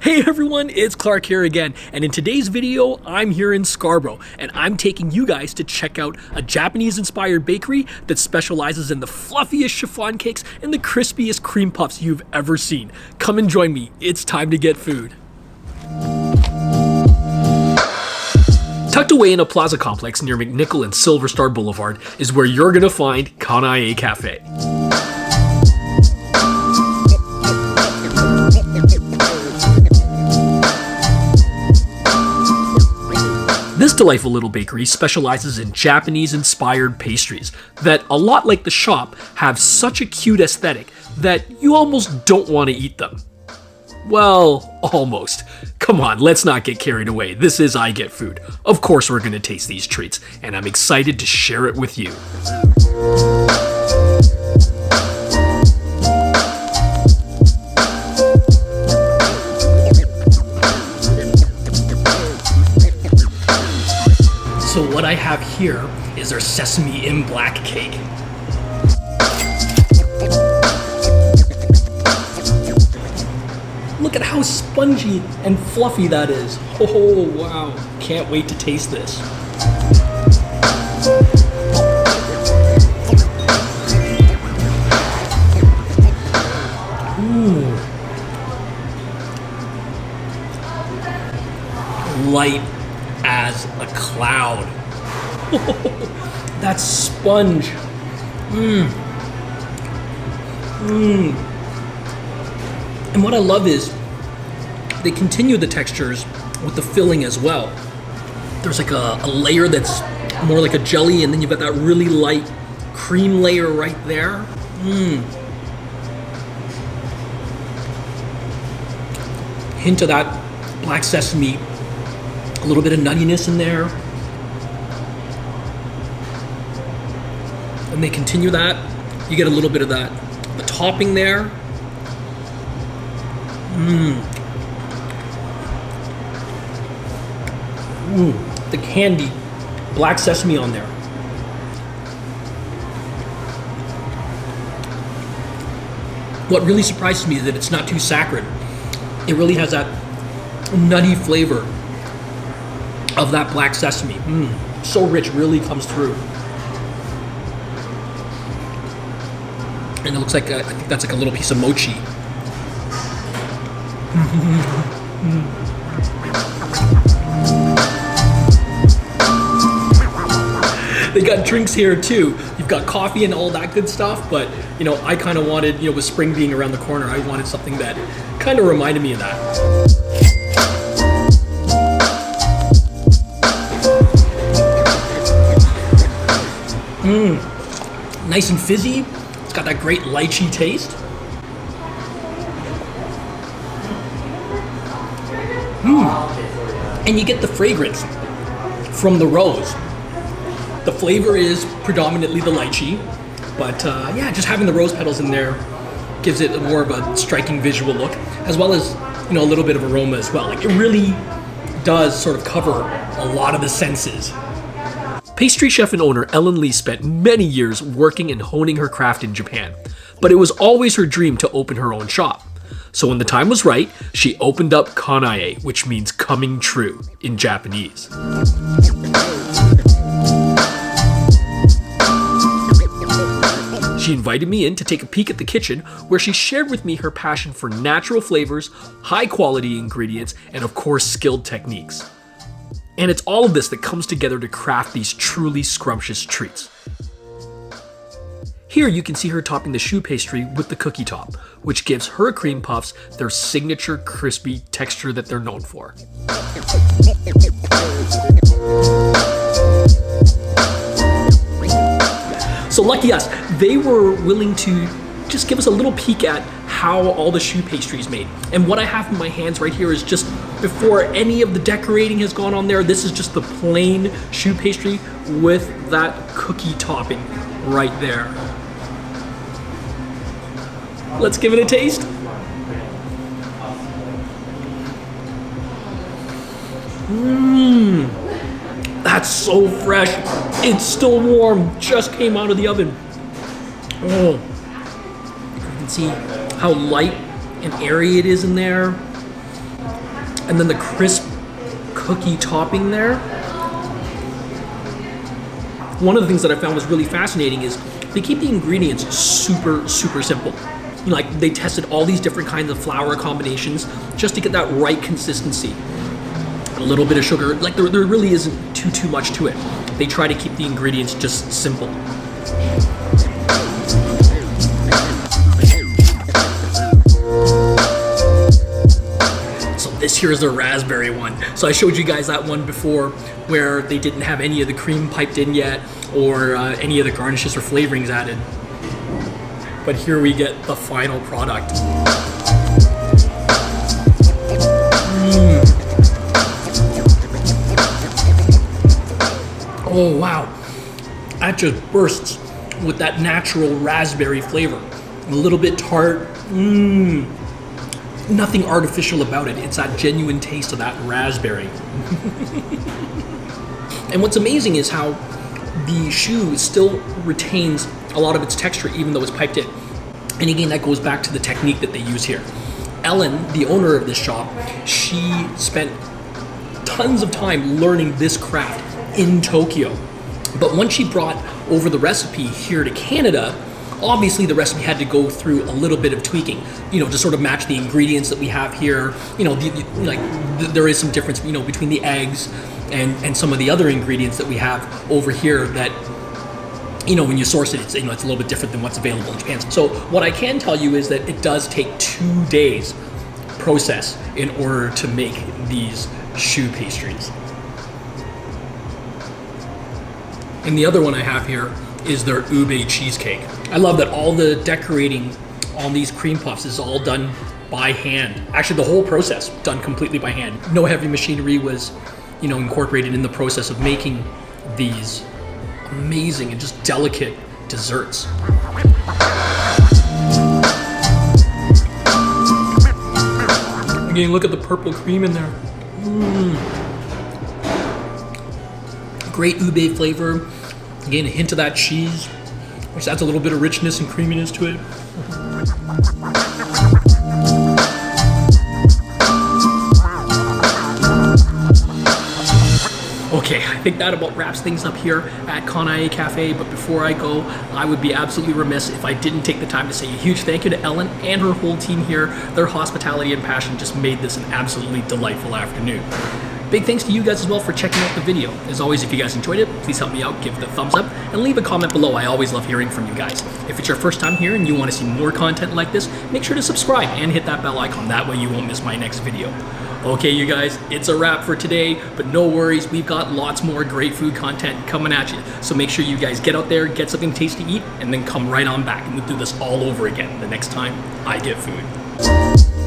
Hey everyone, it's Clark here again, and in today's video, I'm here in Scarborough, and I'm taking you guys to check out a Japanese-inspired bakery that specializes in the fluffiest chiffon cakes and the crispiest cream puffs you've ever seen. Come and join me, it's time to get food. Tucked away in a plaza complex near McNichol and Silver Star Boulevard is where you're gonna find Kanae Cafe. This delightful little bakery specializes in Japanese-inspired pastries that, a lot like the shop, have such a cute aesthetic that you almost don't want to eat them. Well, almost. Come on, let's not get carried away. This is I Get Food. Of course we're going to taste these treats, and I'm excited to share it with you. So what I have here is our sesame in black cake. Look at how spongy and fluffy that is. Oh wow, can't wait to taste this. Ooh. Light as a cloud. That sponge. And what I love is they continue the textures with the filling as well. There's like a layer that's more like a jelly, and then you've got that really light cream layer right there. Hint of that black sesame. A little bit of nuttiness in there. And they continue that. You get a little bit of that. The topping there. The candy. Black sesame on there. What really surprises me is that it's not too saccharine. It really has that nutty flavor of that black sesame. So rich, really comes through. And it looks like, I think that's like a little piece of mochi. They got drinks here too. You've got coffee and all that good stuff, but you know, I kind of wanted, you know, with spring being around the corner, I wanted something that kind of reminded me of that. Nice and fizzy. It's got that great lychee taste. And you get the fragrance from the rose. The flavor is predominantly the lychee, but yeah, just having the rose petals in there gives it more of a striking visual look, as well as, you know, a little bit of aroma as well. Like, it really does sort of cover a lot of the senses. Pastry chef and owner Ellen Lee spent many years working and honing her craft in Japan, but it was always her dream to open her own shop. So when the time was right, she opened up Kanae, which means coming true in Japanese. She invited me in to take a peek at the kitchen, where she shared with me her passion for natural flavors, high quality ingredients, and of course skilled techniques. And it's all of this that comes together to craft these truly scrumptious treats. Here you can see her topping the choux pastry with the cookie top, which gives her cream puffs their signature crispy texture that they're known for. So lucky us, they were willing to just give us a little peek at how all the choux pastry is made. And what I have in my hands right here is just, before any of the decorating has gone on there, this is just the plain choux pastry with that cookie topping right there. Let's give it a taste. That's so fresh. It's still warm, just came out of the oven. Oh, you can see how light and airy it is in there. And then the crisp cookie topping there. One of the things that I found was really fascinating is they keep the ingredients super, super simple. Like they tested all these different kinds of flour combinations just to get that right consistency. A little bit of sugar, like there really isn't too much to it. They try to keep the ingredients just simple. So this here is the raspberry one. So I showed you guys that one before where they didn't have any of the cream piped in yet or any of the garnishes or flavorings added. But here we get the final product. Oh wow, that just bursts with that natural raspberry flavor. A little bit tart, nothing artificial about it. It's that genuine taste of that raspberry. And what's amazing is how the choux still retains a lot of its texture even though it's piped in. And again, that goes back to the technique that they use here. Ellen, the owner of this shop, she spent tons of time learning this craft in Tokyo. But once she brought over the recipe here to Canada, obviously the recipe had to go through a little bit of tweaking, to sort of match the ingredients that we have here. There is some difference, between the eggs and some of the other ingredients that we have over here that, when you source it, it's a little bit different than what's available in Japan. So what I can tell you is that it does take 2 days process in order to make these choux pastries. And the other one I have here is their ube cheesecake. I love that all the decorating on these cream puffs is all done by hand. Actually, the whole process done completely by hand. No heavy machinery was, incorporated in the process of making these amazing and just delicate desserts. Again, look at the purple cream in there. Great ube flavor. Again, a hint of that cheese, which adds a little bit of richness and creaminess to it. Okay, I think that about wraps things up here at Kanae Cafe, but before I go, I would be absolutely remiss if I didn't take the time to say a huge thank you to Ellen and her whole team here. Their hospitality and passion just made this an absolutely delightful afternoon. Big thanks to you guys as well for checking out the video. As always, if you guys enjoyed it, please help me out, give it a thumbs up, and leave a comment below. I always love hearing from you guys. If it's your first time here and you want to see more content like this, make sure to subscribe and hit that bell icon. That way you won't miss my next video. Okay, you guys, it's a wrap for today, but no worries, we've got lots more great food content coming at you. So make sure you guys get out there, get something tasty to eat, and then come right on back and we'll do this all over again the next time I get food.